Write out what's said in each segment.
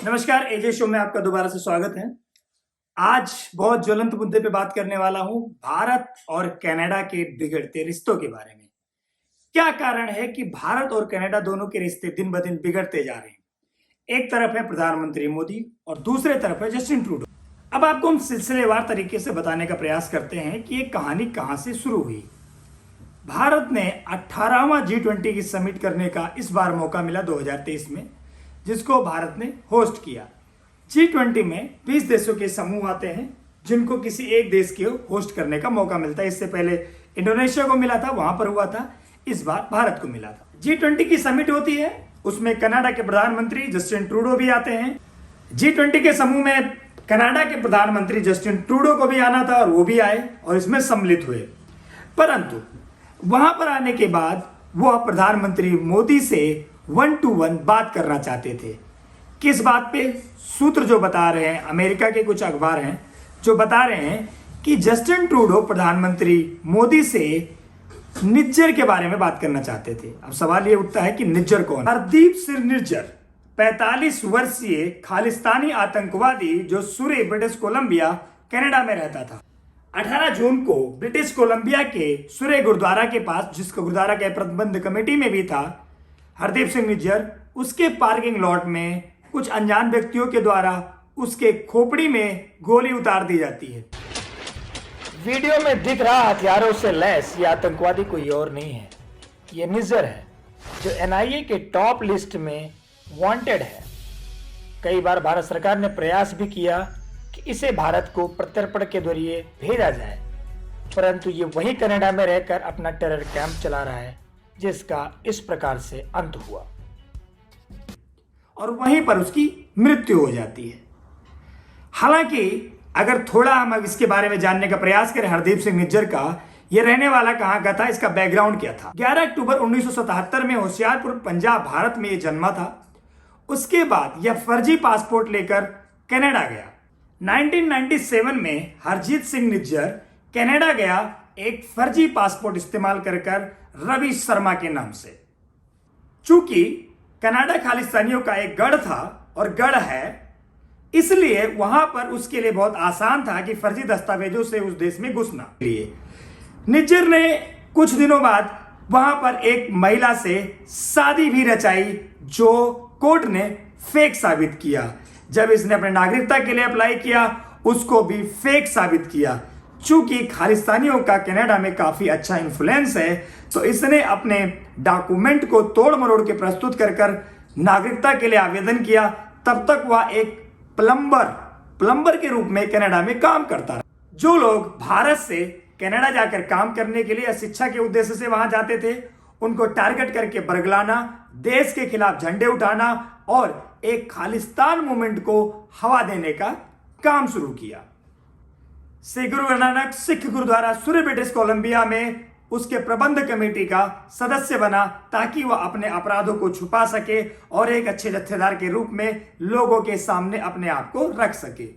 नमस्कार, एजे शो में आपका दोबारा से स्वागत है। आज बहुत ज्वलंत मुद्दे पे बात करने वाला हूं, भारत और कनाडा के बिगड़ते रिश्तों के बारे में। क्या कारण है कि भारत और कनाडा दोनों के रिश्ते दिन ब दिन बिगड़ते जा रहे हैं। एक तरफ है प्रधानमंत्री मोदी और दूसरे तरफ है जस्टिन ट्रूडो। अब आपको हम सिलसिलेवार तरीके से बताने का प्रयास करते हैं कि ये कहानी कहां से शुरू हुई। भारत ने 18वां G20 की समिट करने का इस बार मौका मिला 2023 में, जिसको भारत ने होस्ट किया। G20 में 20 देशों के समूह आते हैं जिनको किसी एक देश के होस्ट करने का मौका मिलता है। इससे पहले इंडोनेशिया को मिला था, वहां पर हुआ था, इस बार भारत को मिला था। G20 की समिट होती है, उसमें कनाडा के प्रधानमंत्री जस्टिन ट्रूडो भी आते हैं। G20 के समूह में कनाडा के प्रधानमंत्री जस्टिन ट्रूडो को भी आना था और वो भी आए और इसमें सम्मिलित हुए। परंतु वहां पर आने के बाद वह प्रधानमंत्री मोदी से 1-to-1 बात करना चाहते थे। किस बात पे? सूत्र जो बता रहे हैं, अमेरिका के कुछ अखबार हैं जो बता रहे हैं कि जस्टिन ट्रूडो प्रधानमंत्री मोदी से निज्जर के बारे में बात करना चाहते थे। अब सवाल ये उठता है कि निज्जर कौन? हरदीप सिंह निज्जर 45 वर्षीय खालिस्तानी आतंकवादी जो सूरे ब्रिटिश कोलंबिया कनाडा में रहता था। 18 जून को ब्रिटिश कोलंबिया के सूरे गुरुद्वारा के पास, जिसको गुरुद्वारा के प्रबंध कमेटी में भी था हरदीप सिंह निज्जर, उसके पार्किंग लॉट में कुछ अनजान व्यक्तियों के द्वारा उसके खोपड़ी में गोली उतार दी जाती है। वीडियो में दिख रहा हथियारों से लैस ये आतंकवादी कोई और नहीं है, ये निज्जर है जो NIA के टॉप लिस्ट में वांटेड है। कई बार भारत सरकार ने प्रयास भी किया कि इसे भारत को प्रत्यर्पण के जरिए भेजा जाए, परंतु ये वही कनाडा में रहकर अपना टेरर कैंप चला रहा है, जिसका इस प्रकार से अंत हुआ और वहीं पर उसकी मृत्यु हो जाती है। हालांकि अगर थोड़ा हम इसके बारे में जानने का प्रयास करें हरदीप सिंह निज्जर का, यह रहने वाला कहां का था, इसका बैकग्राउंड क्या था। 11 अक्टूबर 1977 में होशियारपुर, पंजाब, भारत में यह जन्मा था। उसके बाद यह फर्जी पासपोर्ट लेकर कनाडा गया। 1997 में हरजीत सिंह निज्जर कनाडा गया एक फर्जी पासपोर्ट इस्तेमाल कर रवि शर्मा के नाम से। चूंकि कनाडा खालिस्तानियों का एक गढ़ था और गढ़ है, इसलिए वहां पर उसके लिए बहुत आसान था कि फर्जी दस्तावेजों से उस देश में घुसना। निज्जर ने कुछ दिनों बाद वहां पर एक महिला से शादी भी रचाई, जो कोर्ट ने फेक साबित किया। जब इसने अपने नागरिकता के लिए अप्लाई किया, उसको भी फेक साबित किया। चूंकि खालिस्तानियों का कनाडा में काफी अच्छा इन्फ्लुएंस है, तो इसने अपने डॉक्यूमेंट को तोड़ मरोड़ के प्रस्तुत कर नागरिकता के लिए आवेदन किया। तब तक वह एक प्लम्बर के रूप में कनाडा में काम करता रहा। जो लोग भारत से कनाडा जाकर काम करने के लिए शिक्षा के उद्देश्य से वहां जाते थे, उनको टारगेट करके बरगलाना, देश के खिलाफ झंडे उठाना और एक खालिस्तान मूवमेंट को हवा देने का काम शुरू किया। श्री गुरु नानक सिख गुरुद्वारा सूरे ब्रिटिश कोलंबिया में उसके प्रबंध कमेटी का सदस्य बना, ताकि वह अपने अपराधों को छुपा सके और एक अच्छे जत्थेदार के रूप में लोगों के सामने अपने आप को रख सके।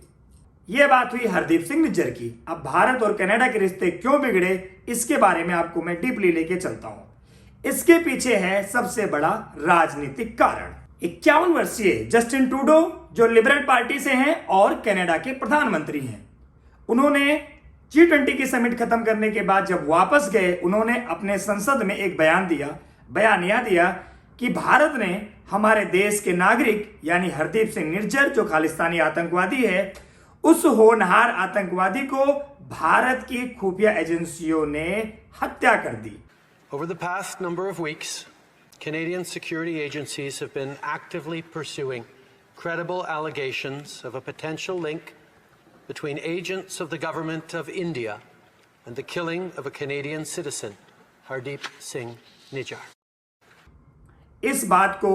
यह बात हुई हरदीप सिंह निज्जर की। अब भारत और कनाडा के रिश्ते क्यों बिगड़े, इसके बारे में आपको मैं डीपली लेके चलता हूं। इसके पीछे है सबसे बड़ा राजनीतिक कारण। 51 वर्षीय जस्टिन ट्रूडो, जो लिबरल पार्टी से हैं और कनाडा के प्रधानमंत्री हैं, उन्होंने G20 की समिट खत्म करने के बाद जब वापस गए, उन्होंने अपने संसद में एक बयानिया दिया कि भारत ने हमारे देश के नागरिक यानी हरदीप सिंह निज्जर, जो खालिस्तानी आतंकवादी है, उस होनहार आतंकवादी को भारत की खुफिया एजेंसियों ने हत्या कर दी। Over the past number of weeks, Canadian security agencies have been actively pursuing credible allegations of a potential link between agents of the government of India and the killing of a Canadian citizen, Hardeep Singh Nijjar. इस बात को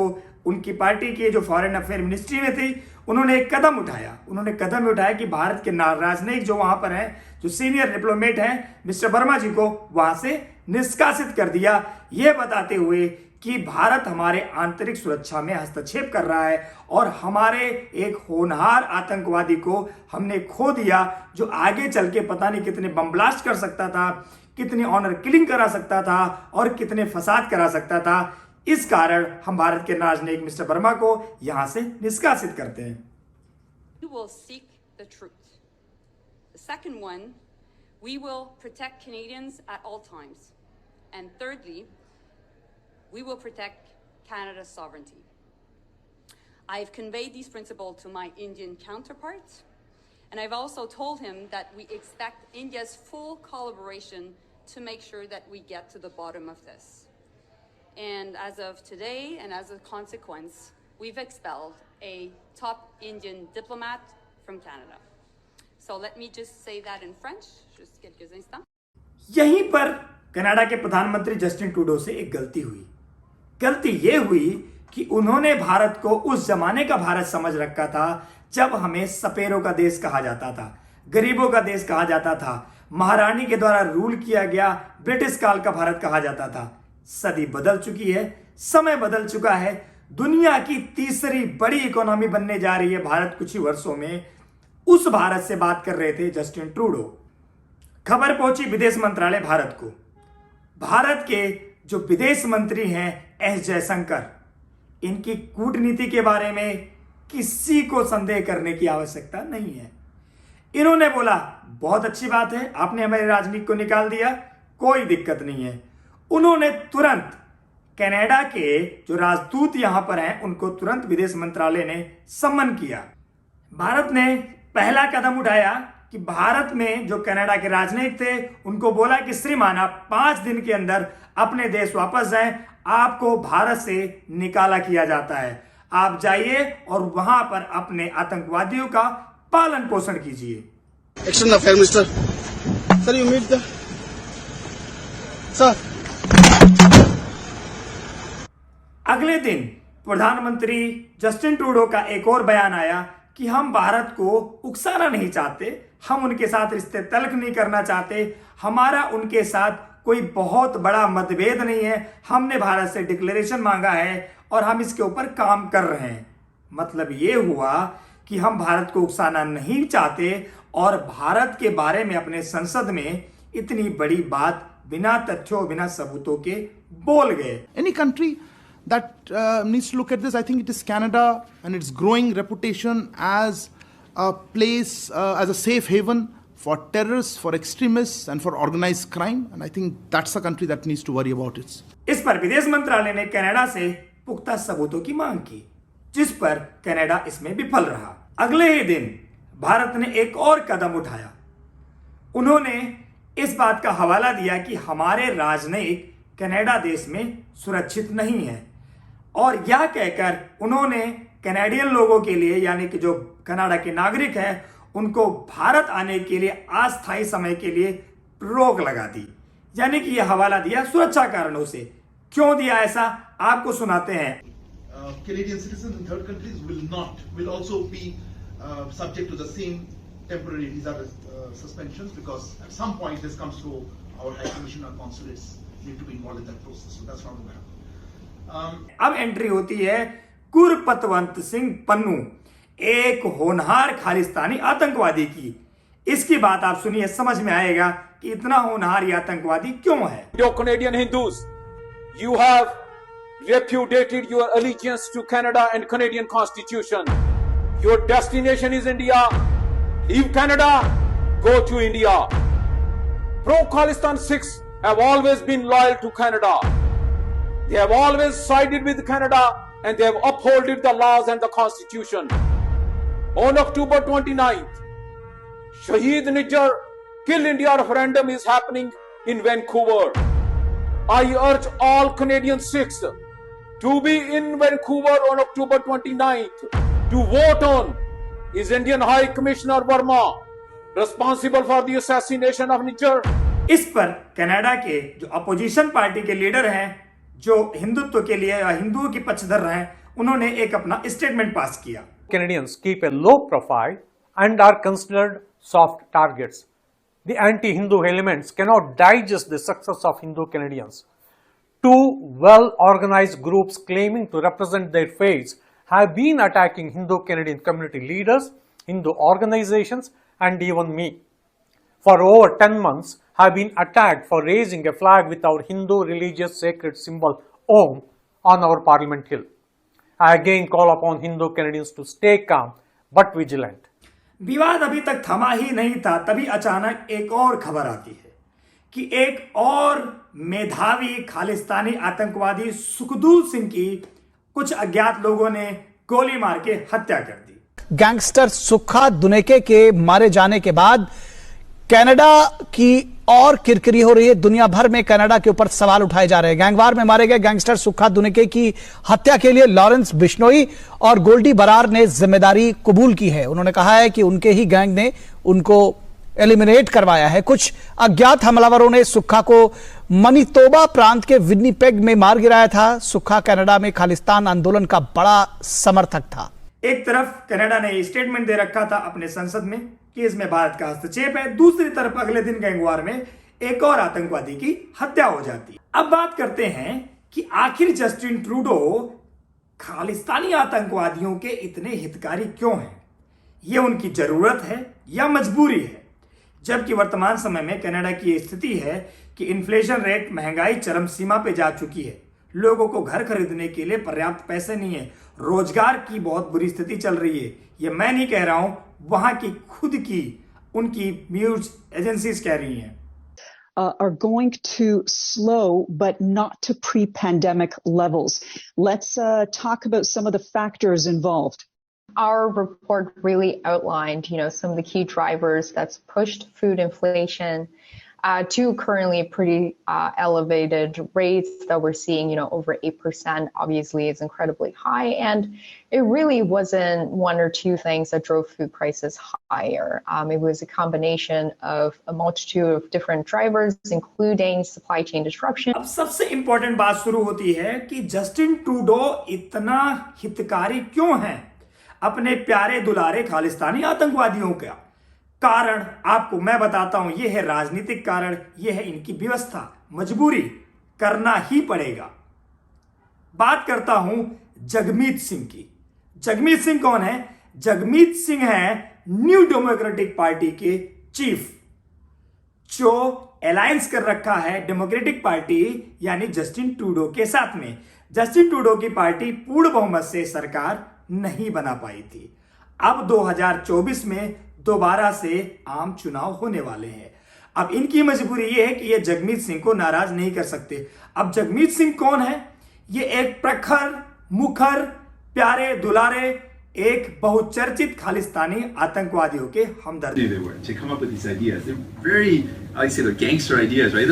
उनकी party के जो foreign affair ministry में थी, उन्होंने एक कदम उठाया कि भारत के राजनयिक जो वहां पर हैं, जो सीनियर डिप्लोमेट हैं, मिस्टर वर्मा जी को वहां से निष्कासित कर दिया, यह बताते हुए कि भारत हमारे आंतरिक सुरक्षा में हस्तक्षेप कर रहा है और हमारे एक होनहार आतंकवादी को हमने खो दिया, जो आगे चल के पता नहीं कितने बम ब्लास्ट कर सकता था, कितनी ऑनर किलिंग करा सकता था और कितने फसाद करा सकता था। इस कारण हम भारत के राजनयिक मिस्टर वर्मा को यहां से निष्कासित करते हैं। We will seek the truth. The second one, we will protect Canadians at all times. And thirdly, we will protect Canada's sovereignty. I have conveyed these principles to my Indian counterparts, and I've also told him that we expect India's full collaboration to make sure that we get to the bottom of this. And as of today, and as a consequence, we've expelled a top Indian diplomat from Canada. So let me just say that in French, just quelques instants. यहीं पर Canada के प्रधानमंत्री Justin Trudeau से एक गलती हुई। गलती यह हुई कि उन्होंने भारत को उस जमाने का भारत समझ रखा था जब हमें सपेरों का देश कहा जाता था, गरीबों का देश कहा जाता था, महारानी के द्वारा रूल किया गया ब्रिटिश काल का भारत कहा जाता था। सदी बदल चुकी है, समय बदल चुका है, दुनिया की तीसरी बड़ी इकोनॉमी बनने जा रही है भारत कुछ ही वर्षों में। उस भारत से बात कर रहे थे जस्टिन ट्रूडो। खबर पहुंची विदेश मंत्रालय भारत को। भारत के जो विदेश मंत्री हैं एस जयशंकर, इनकी कूटनीति के बारे में किसी को संदेह करने की आवश्यकता नहीं है। इन्होंने बोला बहुत अच्छी बात है, आपने हमारे राजनीति को निकाल दिया, कोई दिक्कत नहीं है। उन्होंने तुरंत कनाडा के जो राजदूत यहां पर हैं उनको तुरंत विदेश मंत्रालय ने सम्मन किया। भारत ने पहला कदम उठाया कि भारत में जो कनाडा के राजनयिक थे उनको बोला कि श्रीमान आप 5 दिन के अंदर अपने देश वापस जाएं, आपको भारत से निकाला किया जाता है, आप जाइए और वहां पर अपने आतंकवादियों का पालन पोषण कीजिए। Extend the Prime Minister. Sir, you meet the... Sir. अगले दिन प्रधानमंत्री जस्टिन ट्रूडो का एक और बयान आया कि हम भारत को उकसाना नहीं चाहते, हम उनके साथ रिश्ते तल्ख नहीं करना चाहते, हमारा उनके साथ कोई बहुत बड़ा मतभेद नहीं है, हमने भारत से डिक्लेरेशन मांगा है और हम इसके ऊपर काम कर रहे हैं। मतलब ये हुआ कि हम भारत को उकसाना नहीं चाहते और भारत के बारे में अपने संसद में इतनी बड़ी बात बिना तथ्यों बिना सबूतों के बोल गए। Any country that needs to look at this, I think it is Canada and its growing reputation as a place, as a safe haven for terrorists, for extremists and for organized crime, and I think that's a country that needs to worry about it. इस पर विदेश मंत्रालय ने Canada से पुख्ता सबूतों की मांग की, जिस पर कनाडा इसमें विफल रहा। अगले ही दिन भारत ने एक और कदम उठाया। उन्होंने इस बात का हवाला दिया कि हमारे राजनयिक कनाडा देश में सुरक्षित नहीं है और यह कहकर उन्होंने कनाडियन लोगों के लिए यानी कि जो कनाडा के नागरिक हैं उनको भारत आने के लिए अस्थायी समय के लिए रोक लगा दी, यानी कि यह हवाला दिया सुरक्षा कारणों से। क्यों दिया ऐसा आपको सुनाते हैं। Canadian citizens in third countries will also be subject to the same temporary visa suspensions, because at some point this comes to our High Commission or consulates need to be involved in that process. So that's not going to happen. अब entry होती है गुरपतवंत सिंह पन्नू, एक होनहार खालिस्तानी आतंकवादी की। इसकी बात आप सुनिए, समझ में आएगा कि इतना होनहार ये आतंकवादी क्यों है। Your Canadian Hindus, you have repudiated your allegiance to Canada and Canadian Constitution. Your destination is India. Leave Canada, go to India. Pro-Khalistan Sikhs have always been loyal to Canada. They have always sided with Canada and they have upheld the laws and the Constitution. On October 29th, Shaheed Nijjar Kill India referendum is happening in Vancouver. I urge all Canadian Sikhs to be in Vancouver on October 29th to vote on is Indian High Commissioner Verma responsible for the assassination of Nijjar. इस पर Canada के जो opposition party के leader हैं, जो हिंदुत्व के लिए या हिंदुओं की पक्षधर हैं, उन्होंने एक अपना स्टेटमेंट पास किया। Canadians keep a low profile and are considered soft targets. The anti-Hindu elements cannot digest the success of Hindu Canadians. Two well-organized groups claiming to represent their faiths have been attacking Hindu Canadian community leaders, Hindu organizations, and even me. For over 10 months, have been attacked for raising a flag with our Hindu religious sacred symbol Om on our Parliament Hill. I again call upon Hindu Canadians to stay calm but vigilant. विवाद अभी तक थमा ही नहीं था, तभी अचानक एक और खबर आती है कि एक और मेधावी खालिस्तानी आतंकवादी सुखदूल सिंह की कुछ अज्ञात लोगों ने गोली मार के हत्या कर दी। गैंगस्टर सुक्खा दुनेके के मारे जाने के बाद कनाडा की और किरकिरी हो रही है। दुनिया भर में कनाडा के ऊपर सवाल उठाए जा रहे हैं। गैंगवार में मारे गए गैंगस्टर सुक्खा दुनेके की हत्या के लिए लॉरेंस बिश्नोई और गोल्डी बरार ने जिम्मेदारी कबूल की है। उन्होंने कहा है कि उनके ही गैंग ने उनको एलिमिनेट करवाया है। कुछ अज्ञात हमलावरों ने सुक्खा को मनीतोबा प्रांत के विनिपेग में मार गिराया था। सुक्खा कनाडा में खालिस्तान आंदोलन का बड़ा समर्थक था। एक तरफ कनाडा ने स्टेटमेंट दे रखा था अपने संसद में कि इसमें भारत का हस्तक्षेप है, दूसरी तरफ अगले दिन गैंगवार में एक और आतंकवादी की हत्या हो जाती है। अब बात करते हैं कि आखिर जस्टिन ट्रूडो खालिस्तानी आतंकवादियों के इतने हितकारी क्यों हैं? यह उनकी जरूरत है या मजबूरी है? जबकि वर्तमान समय में कनाडा की स्थिति है कि इन्फ्लेशन रेट, महंगाई चरम सीमा पे जा चुकी है, लोगों को घर खरीदने के लिए पर्याप्त पैसे नहीं है, रोजगार की बहुत बुरी स्थिति चल रही है। ये मैं नहीं कह रहा हूं, वहां की खुद की उनकी न्यूज एजेंसीज कह रही हैं। Are going to slow, but not to pre-pandemic levels. Let's talk about some of the factors involved. Our report really outlined, some of the key drivers that's pushed food inflation to currently pretty elevated rates that we're seeing, over 8% obviously is incredibly high. And it really wasn't one or two things that drove food prices higher. It was a combination of a multitude of different drivers, including supply chain disruption. अब सबसे important बात शुरू होती है कि Justin Trudeau इतना हितकारी क्यों हैं अपने प्यारे दुलारे खालिस्तानी आतंकवादियों का? कारण आपको मैं बताता हूं, यह है राजनीतिक कारण, यह है इनकी व्यवस्था, मजबूरी, करना ही पड़ेगा। बात करता हूं जगमीत सिंह की। जगमीत सिंह कौन है? जगमीत सिंह है न्यू डेमोक्रेटिक पार्टी के चीफ, जो अलायंस कर रखा है डेमोक्रेटिक पार्टी यानी जस्टिन ट्रूडो के साथ में। जस्टिन ट्रूडो की पार्टी पूर्ण बहुमत से सरकार नहीं बना पाई थी। अब 2024 में दोबारा से आम चुनाव होने वाले हैं। अब इनकी मजबूरी यह है कि ये जगमीत सिंह को नाराज नहीं कर सकते। अब जगमीत सिंह कौन है? ये एक प्रखर, मुखर, प्यारे दुलारे, एक बहुचर्चित खालिस्तानी आतंकवादियों के हमदर्द। To come up with these ideas, they're very, I say, they're gangster ideas, right?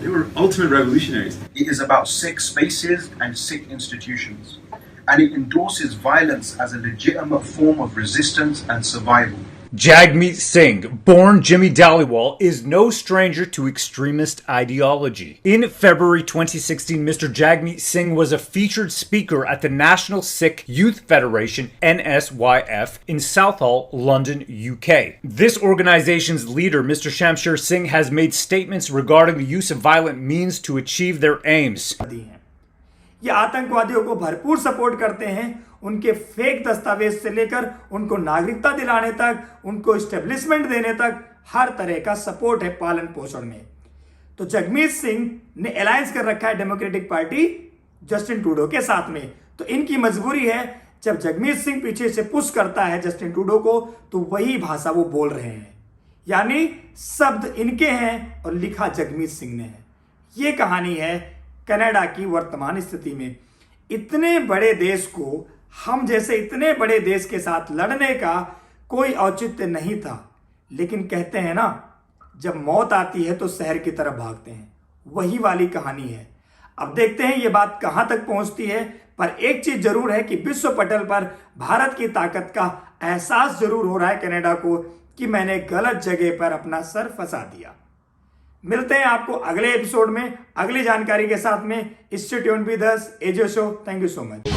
They were ultimate revolutionaries. It is about sick spaces and sick institutions, and it endorses violence as a legitimate form of resistance and survival. Jagmeet Singh, born Jimmy Dhaliwal, is no stranger to extremist ideology. In February 2016, Mr. Jagmeet Singh was a featured speaker at the National Sikh Youth Federation, NSYF, in Southall, London, UK. This organization's leader, Mr. Shamsher Singh, has made statements regarding the use of violent means to achieve their aims. ये आतंकवादियों को भरपूर support करते हैं, उनके fake दस्तावेज से लेकर उनको नागरिकता दिलाने तक, उनको एस्टेब्लिशमेंट देने तक हर तरह का सपोर्ट है पालन पोषण में। तो जगमीत सिंह ने अलायंस कर रखा है डेमोक्रेटिक पार्टी जस्टिन ट्रूडो के साथ में। तो इनकी मजबूरी है, जब जगमीत सिंह पीछे से पुश करता है जस्टिन ट्रूडो को, तो वही भाषा वो बोल रहे हैं, यानी शब्द इनके हैं और लिखा जगमीत सिंह ने है। ये कहानी है कनाडा की वर्तमान स्थिति में। इतने बड़े देश को, हम जैसे इतने बड़े देश के साथ लड़ने का कोई औचित्य नहीं था, लेकिन कहते हैं ना, जब मौत आती है तो शहर की तरफ भागते हैं, वही वाली कहानी है। अब देखते हैं ये बात कहां तक पहुंचती है, पर एक चीज जरूर है कि विश्व पटल पर भारत की ताकत का एहसास जरूर हो रहा है कनाडा को कि मैंने गलत जगह पर अपना सर फंसा दिया। मिलते हैं आपको अगले एपिसोड में अगली जानकारी के साथ में। Stay tuned with us, azo show. Thank you so much.